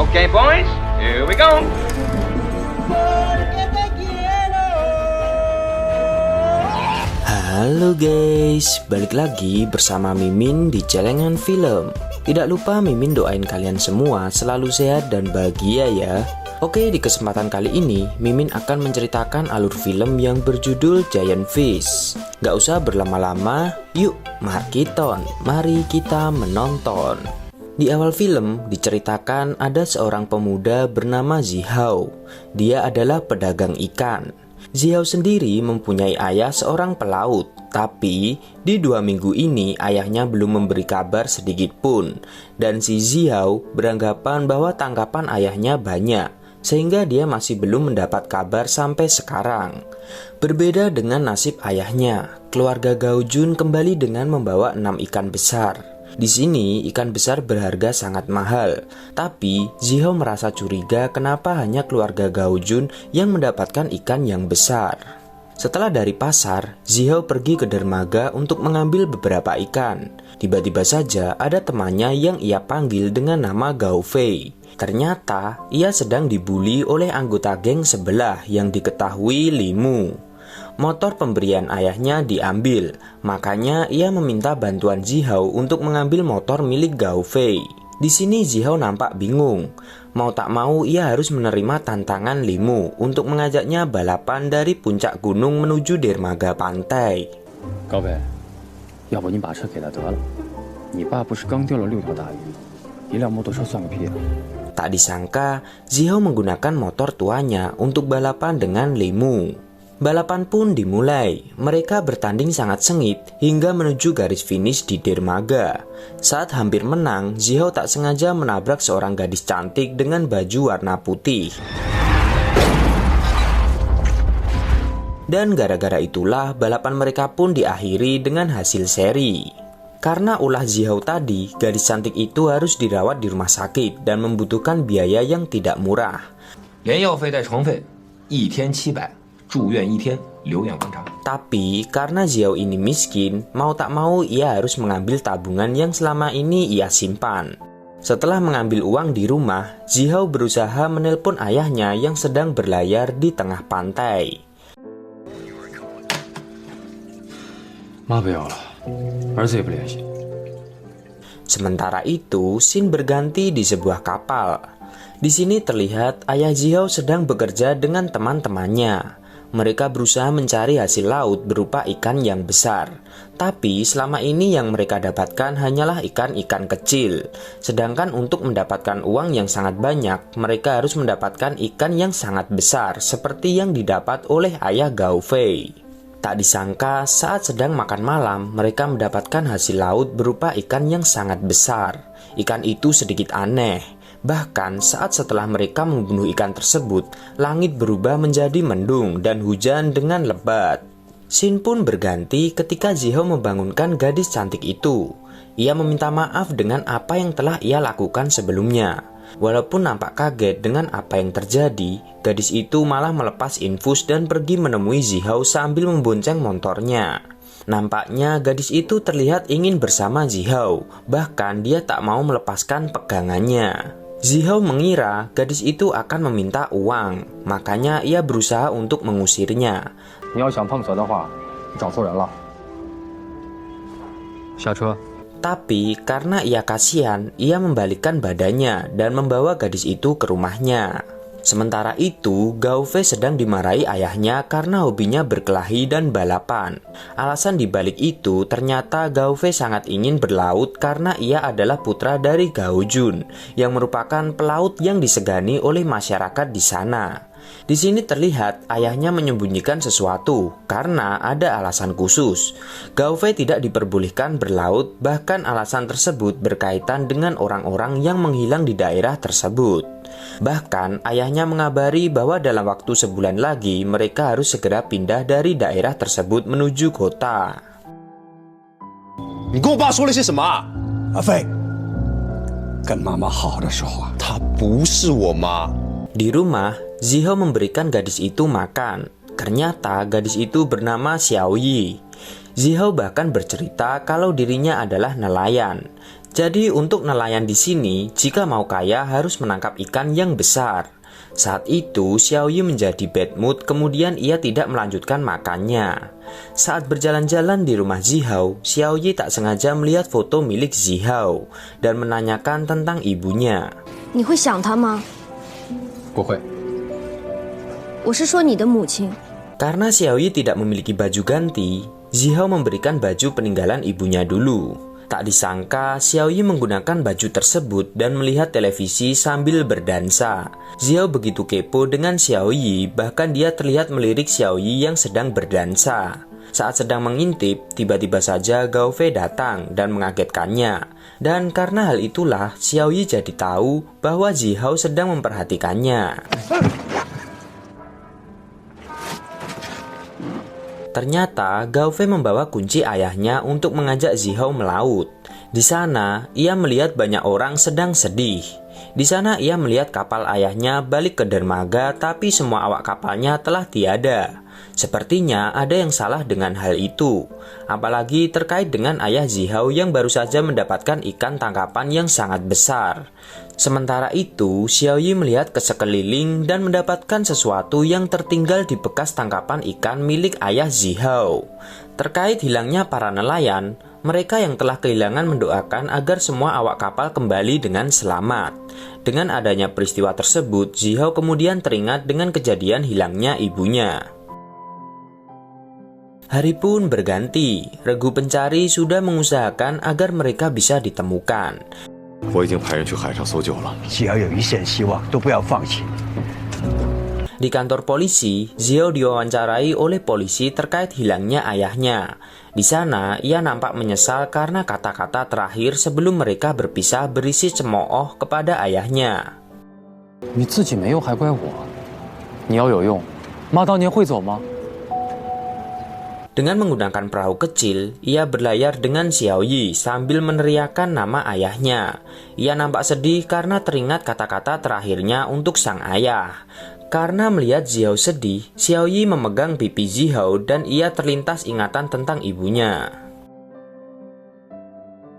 Okay, boys, here we go. Halo guys, balik lagi bersama Mimin di Celengan Film. Tidak lupa Mimin doain kalian semua selalu sehat dan bahagia ya. Oke, di kesempatan kali ini Mimin akan menceritakan alur film yang berjudul Giant Fish. Gak usah berlama-lama, yuk mari kita menonton. Di awal film diceritakan ada seorang pemuda bernama Zihao. Dia adalah pedagang ikan. Zihao sendiri mempunyai ayah seorang pelaut, tapi di 2 minggu ini ayahnya belum memberi kabar sedikit pun. Dan si Zihao beranggapan bahwa tangkapan ayahnya banyak, sehingga dia masih belum mendapat kabar sampai sekarang. Berbeda dengan nasib ayahnya, keluarga Gao Jun kembali dengan membawa 6 ikan besar. Di sini ikan besar berharga sangat mahal, tapi Zihao merasa curiga kenapa hanya keluarga Gao Jun yang mendapatkan ikan yang besar. Setelah dari pasar, Zihao pergi ke dermaga untuk mengambil beberapa ikan. Tiba-tiba saja ada temannya yang ia panggil dengan nama Gao Fei. Ternyata ia sedang dibuli oleh anggota geng sebelah yang diketahui Limu. Motor pemberian ayahnya diambil, makanya ia meminta bantuan Zihao untuk mengambil motor milik Gao Fei. Di sini Zihao nampak bingung. Mau tak mau ia harus menerima tantangan Limu untuk mengajaknya balapan dari puncak gunung menuju dermaga pantai. Gao Fei, 要不你把车给他得了，你爸不是刚钓了6条大鱼，一辆摩托车算个屁啊。 Tak disangka, Zihao menggunakan motor tuanya untuk balapan dengan Limu. Balapan pun dimulai. Mereka bertanding sangat sengit hingga menuju garis finish di dermaga. Saat hampir menang, Zihao tak sengaja menabrak seorang gadis cantik dengan baju warna putih. Dan gara-gara itulah balapan mereka pun diakhiri dengan hasil seri. Karena ulah Zihao tadi, gadis cantik itu harus dirawat di rumah sakit dan membutuhkan biaya yang tidak murah. 连药费带床费1天700。 住院1天，留院观察。 Tapi karena Zihao ini miskin, mau tak mau ia harus mengambil tabungan yang selama ini ia simpan. Setelah mengambil uang di rumah, Zihao berusaha menelpon ayahnya yang sedang berlayar di tengah pantai. 妈不要了，儿子也不联系。 Sementara itu, scene berganti di sebuah kapal. Di sini terlihat ayah Zihao sedang bekerja dengan teman-temannya. Mereka berusaha mencari hasil laut berupa ikan yang besar. Tapi selama ini yang mereka dapatkan hanyalah ikan-ikan kecil. Sedangkan untuk mendapatkan uang yang sangat banyak, mereka harus mendapatkan ikan yang sangat besar seperti yang didapat oleh ayah Gao Fei. Tak disangka saat sedang makan malam, mereka mendapatkan hasil laut berupa ikan yang sangat besar. Ikan itu sedikit aneh. Bahkan saat setelah mereka membunuh ikan tersebut, langit berubah menjadi mendung dan hujan dengan lebat. Scene pun berganti ketika Zihao membangunkan gadis cantik itu. Ia meminta maaf dengan apa yang telah ia lakukan sebelumnya. Walaupun nampak kaget dengan apa yang terjadi, gadis itu malah melepas infus dan pergi menemui Zihao sambil membonceng motornya. Nampaknya gadis itu terlihat ingin bersama Zihao, bahkan dia tak mau melepaskan pegangannya. Zihao mengira gadis itu akan meminta uang, makanya ia berusaha untuk mengusirnya. 你要想碰瓷的话，你找错人了。下车。 Tapi karena ia kasihan, ia membalikkan badannya dan membawa gadis itu ke rumahnya. Sementara itu, Gao Fei sedang dimarahi ayahnya karena hobinya berkelahi dan balapan. Alasan dibalik itu ternyata Gao Fei sangat ingin berlaut karena ia adalah putra dari Gao Jun, yang merupakan pelaut yang disegani oleh masyarakat di sana. Di sini terlihat ayahnya menyembunyikan sesuatu karena ada alasan khusus. Gao Fei tidak diperbolehkan berlaut, bahkan alasan tersebut berkaitan dengan orang-orang yang menghilang di daerah tersebut. Bahkan ayahnya mengabari bahwa dalam waktu sebulan lagi mereka harus segera pindah dari daerah tersebut menuju kota. 你跟我爸说了些什么？阿飞，跟妈妈好好的说话。她不是我妈。 Di rumah, Zihao memberikan gadis itu makan. Ternyata gadis itu bernama Xiao Yi. Zihao bahkan bercerita kalau dirinya adalah nelayan. Jadi untuk nelayan di sini, jika mau kaya harus menangkap ikan yang besar. Saat itu, Xiaoyi menjadi bad mood, kemudian ia tidak melanjutkan makannya. Saat berjalan-jalan di rumah Zihao, Xiaoyi tak sengaja melihat foto milik Zihao dan menanyakan tentang ibunya. 你会想她吗？不会。我是说你的母亲。 Karena Xiaoyi tidak memiliki baju ganti, Zihao memberikan baju peninggalan ibunya dulu. Tak disangka, Xiaoyi menggunakan baju tersebut dan melihat televisi sambil berdansa. Zihao begitu kepo dengan Xiaoyi, bahkan dia terlihat melirik Xiaoyi yang sedang berdansa. Saat sedang mengintip, tiba-tiba saja Gao Fei datang dan mengagetkannya. Dan karena hal itulah, Xiaoyi jadi tahu bahwa Zihao sedang memperhatikannya. Ternyata Gao Fei membawa kunci ayahnya untuk mengajak Zihao melaut. Di sana, ia melihat banyak orang sedang sedih. Di sana ia melihat kapal ayahnya balik ke dermaga, tapi semua awak kapalnya telah tiada. Sepertinya ada yang salah dengan hal itu. Apalagi terkait dengan ayah Zihao yang baru saja mendapatkan ikan tangkapan yang sangat besar. Sementara itu, Xiaoyi melihat ke sekeliling dan mendapatkan sesuatu yang tertinggal di bekas tangkapan ikan milik ayah Zihao. Terkait hilangnya para nelayan, mereka yang telah kehilangan mendoakan agar semua awak kapal kembali dengan selamat. Dengan adanya peristiwa tersebut, Zihao kemudian teringat dengan kejadian hilangnya ibunya. Hari pun berganti, regu pencari sudah mengusahakan agar mereka bisa ditemukan. 我已经派人去海上搜救了。只要有一线希望，都不要放弃。 Di kantor polisi, Zihao diwawancarai oleh polisi terkait hilangnya ayahnya. Di sana, ia nampak menyesal karena kata-kata terakhir sebelum mereka berpisah berisi cemooh kepada ayahnya. 你自己没用还怪我，你要有用，妈当年会走吗？ Dengan menggunakan perahu kecil, ia berlayar dengan Xiaoyi sambil meneriakkan nama ayahnya. Ia nampak sedih karena teringat kata-kata terakhirnya untuk sang ayah. Karena melihat Zihao sedih, Xiaoyi memegang pipi Zihao dan ia terlintas ingatan tentang ibunya.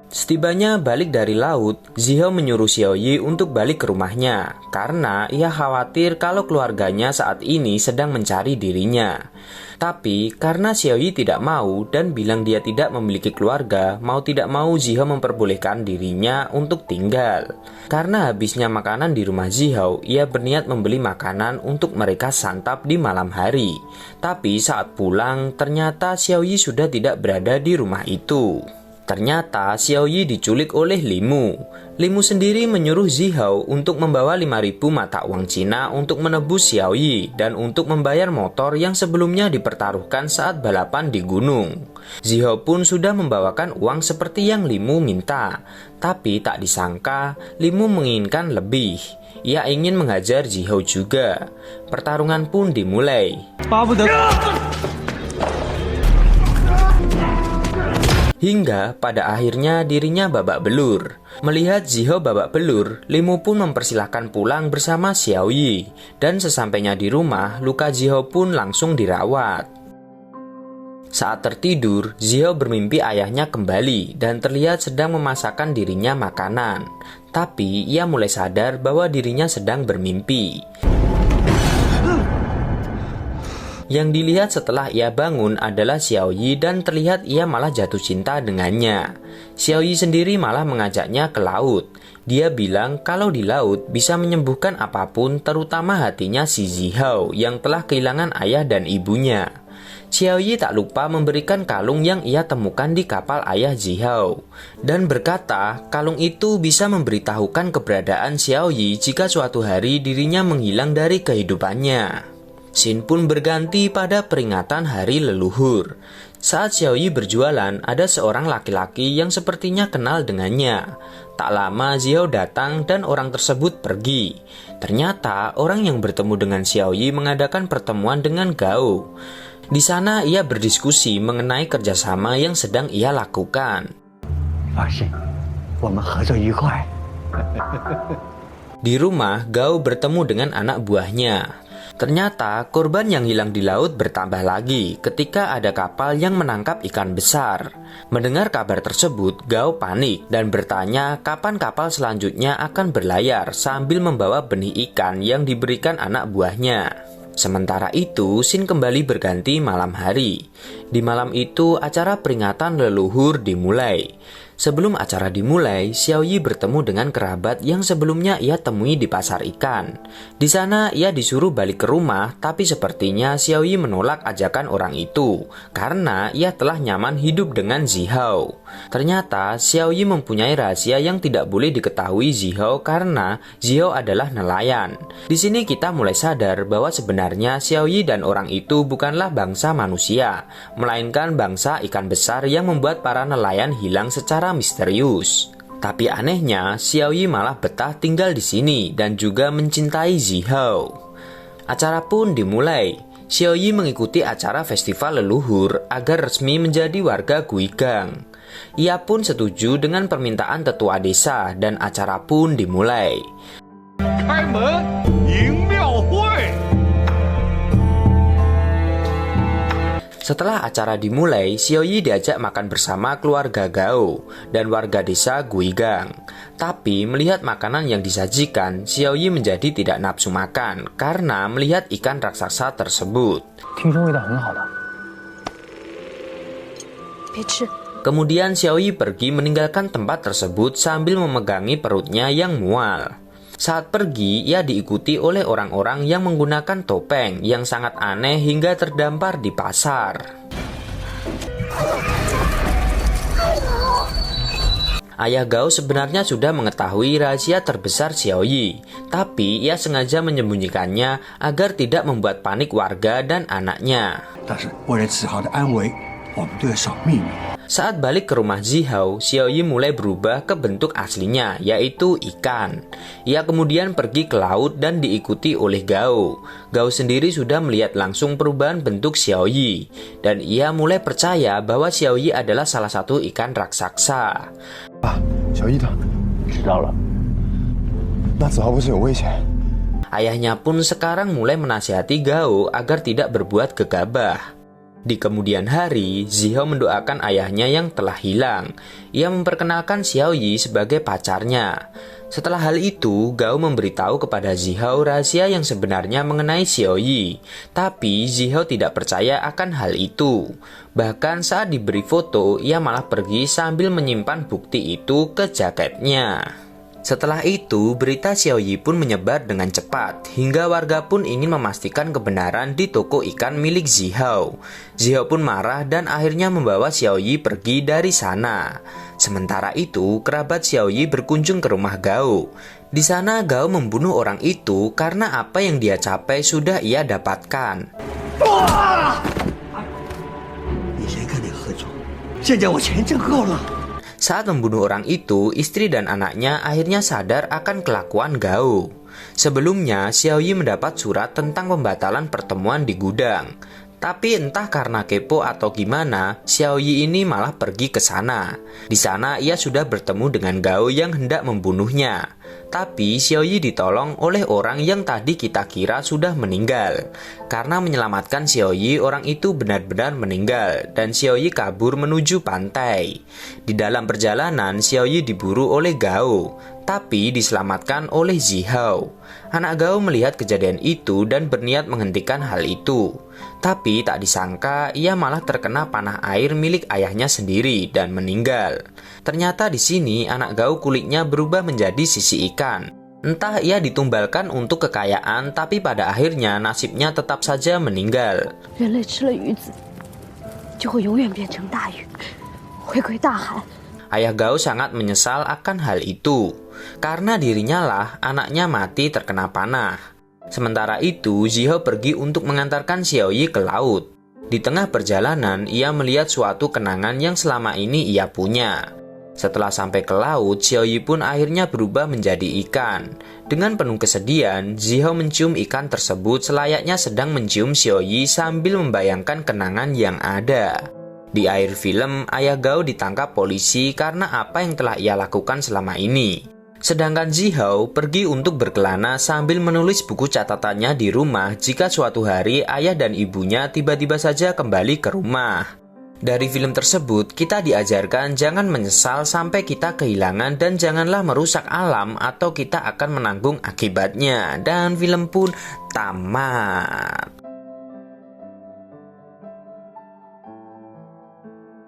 Setibanya balik dari laut, Zihao menyuruh Xiaoyi untuk balik ke rumahnya karena ia khawatir kalau keluarganya saat ini sedang mencari dirinya. Tapi karena Xiaoyi tidak mau dan bilang dia tidak memiliki keluarga, mau tidak mau Zihao memperbolehkan dirinya untuk tinggal. Karena habisnya makanan di rumah Zihao, ia berniat membeli makanan untuk mereka santap di malam hari. Tapi saat pulang, ternyata Xiaoyi sudah tidak berada di rumah itu. Ternyata Xiaoyi diculik oleh Limu. Limu sendiri menyuruh Zihao untuk membawa 5.000 mata uang Cina untuk menebus Xiaoyi dan untuk membayar motor yang sebelumnya dipertaruhkan saat balapan di gunung. Zihao pun sudah membawakan uang seperti yang Limu minta. Tapi tak disangka, Limu menginginkan lebih. Ia ingin menghajar Zihao juga. Pertarungan pun dimulai. Hingga pada akhirnya dirinya babak belur. Melihat Zihao babak belur, Limu pun mempersilahkan pulang bersama Xiaoyi. Dan sesampainya di rumah, luka Zihao pun langsung dirawat. Saat tertidur, Zihao bermimpi ayahnya kembali dan terlihat sedang memasakkan dirinya makanan. Tapi ia mulai sadar bahwa dirinya sedang bermimpi. Yang dilihat setelah ia bangun adalah Xiaoyi dan terlihat ia malah jatuh cinta dengannya. Xiaoyi sendiri malah mengajaknya ke laut. Dia bilang kalau di laut bisa menyembuhkan apapun, terutama hatinya si Zihao yang telah kehilangan ayah dan ibunya. Xiaoyi tak lupa memberikan kalung yang ia temukan di kapal ayah Zihao dan berkata kalung itu bisa memberitahukan keberadaan Xiaoyi jika suatu hari dirinya menghilang dari kehidupannya. Scene pun berganti pada peringatan hari leluhur. Saat Xiaoyi berjualan, ada seorang laki-laki yang sepertinya kenal dengannya. Tak lama Zihao datang dan orang tersebut pergi. Ternyata orang yang bertemu dengan Xiaoyi mengadakan pertemuan dengan Gao. Di sana ia berdiskusi mengenai kerjasama yang sedang ia lakukan. Di rumah, Gao bertemu dengan anak buahnya. Ternyata korban yang hilang di laut bertambah lagi ketika ada kapal yang menangkap ikan besar. Mendengar kabar tersebut, Gao panik dan bertanya kapan kapal selanjutnya akan berlayar sambil membawa benih ikan yang diberikan anak buahnya. Sementara itu, scene kembali berganti malam hari. Di malam itu, acara peringatan leluhur dimulai. Sebelum acara dimulai, Xiaoyi bertemu dengan kerabat yang sebelumnya ia temui di pasar ikan. Di sana, ia disuruh balik ke rumah, tapi sepertinya Xiaoyi menolak ajakan orang itu karena ia telah nyaman hidup dengan Zihao. Ternyata, Xiaoyi mempunyai rahasia yang tidak boleh diketahui Zihao karena Zihao adalah nelayan. Di sini kita mulai sadar bahwa sebenarnya Xiaoyi dan orang itu bukanlah bangsa manusia, melainkan bangsa ikan besar yang membuat para nelayan hilang secara misterius. Tapi anehnya, Xiaoyi malah betah tinggal di sini dan juga mencintai Zihao. Acara pun dimulai. Xiaoyi mengikuti acara festival leluhur agar resmi menjadi warga Guigang. Ia pun setuju dengan permintaan tetua desa dan acara pun dimulai. Setelah acara dimulai, Xiaoyi diajak makan bersama keluarga Gao dan warga desa Guigang. Tapi melihat makanan yang disajikan, Xiaoyi menjadi tidak nafsu makan karena melihat ikan raksasa tersebut. Kemudian Xiaoyi pergi meninggalkan tempat tersebut sambil memegangi perutnya yang mual. Saat pergi, ia diikuti oleh orang-orang yang menggunakan topeng yang sangat aneh hingga terdampar di pasar. Ayah Gao sebenarnya sudah mengetahui rahasia terbesar Xiaoyi, tapi ia sengaja menyembunyikannya agar tidak membuat panik warga dan anaknya. Saat balik ke rumah Zihao, Xiaoyi mulai berubah ke bentuk aslinya, yaitu ikan. Ia kemudian pergi ke laut dan diikuti oleh Gao. Gao sendiri sudah melihat langsung perubahan bentuk Xiaoyi, dan ia mulai percaya bahwa Xiaoyi adalah salah satu ikan raksasa. Ayahnya pun sekarang mulai menasihati Gao agar tidak berbuat gegabah. Di kemudian hari, Zihao mendoakan ayahnya yang telah hilang. Ia memperkenalkan Xiaoyi sebagai pacarnya. Setelah hal itu, Gao memberitahu kepada Zihao rahasia yang sebenarnya mengenai Xiaoyi. Tapi Zihao tidak percaya akan hal itu. Bahkan saat diberi foto, ia malah pergi sambil menyimpan bukti itu ke jaketnya. Setelah itu, berita Xiaoyi pun menyebar dengan cepat, hingga warga pun ingin memastikan kebenaran di toko ikan milik Zihao. Zihao pun marah dan akhirnya membawa Xiaoyi pergi dari sana. Sementara itu, kerabat Xiaoyi berkunjung ke rumah Gao. Di sana, Gao membunuh orang itu karena apa yang dia capai sudah ia dapatkan. Saat membunuh orang itu, istri dan anaknya akhirnya sadar akan kelakuan Gao. Sebelumnya, Xiaoyi mendapat surat tentang pembatalan pertemuan di gudang. Tapi entah karena kepo atau gimana, Xiaoyi ini malah pergi ke sana. Di sana ia sudah bertemu dengan Gao yang hendak membunuhnya. Tapi Xiaoyi ditolong oleh orang yang tadi kita kira sudah meninggal. Karena menyelamatkan Xiaoyi, orang itu benar-benar meninggal dan Xiaoyi kabur menuju pantai. Di dalam perjalanan, Xiaoyi diburu oleh Gao, tapi diselamatkan oleh Zihao. Anak Gao melihat kejadian itu dan berniat menghentikan hal itu. Tapi tak disangka ia malah terkena panah air milik ayahnya sendiri dan meninggal. Ternyata di sini anak Gao kulitnya berubah menjadi sisi ikan. Entah ia ditumbalkan untuk kekayaan, tapi pada akhirnya nasibnya tetap saja meninggal. Ayah Gao sangat menyesal akan hal itu, karena dirinya lah anaknya mati terkena panah. Sementara itu, Zihao pergi untuk mengantarkan Xiaoyi ke laut. Di tengah perjalanan, ia melihat suatu kenangan yang selama ini ia punya. Setelah sampai ke laut, Xiaoyi pun akhirnya berubah menjadi ikan. Dengan penuh kesedihan, Zihao mencium ikan tersebut selayaknya sedang mencium Xiaoyi sambil membayangkan kenangan yang ada. Di akhir film, ayah Gao ditangkap polisi karena apa yang telah ia lakukan selama ini. Sedangkan Zihao pergi untuk berkelana sambil menulis buku catatannya di rumah jika suatu hari ayah dan ibunya tiba-tiba saja kembali ke rumah. Dari film tersebut, kita diajarkan jangan menyesal sampai kita kehilangan dan janganlah merusak alam atau kita akan menanggung akibatnya. Dan film pun tamat.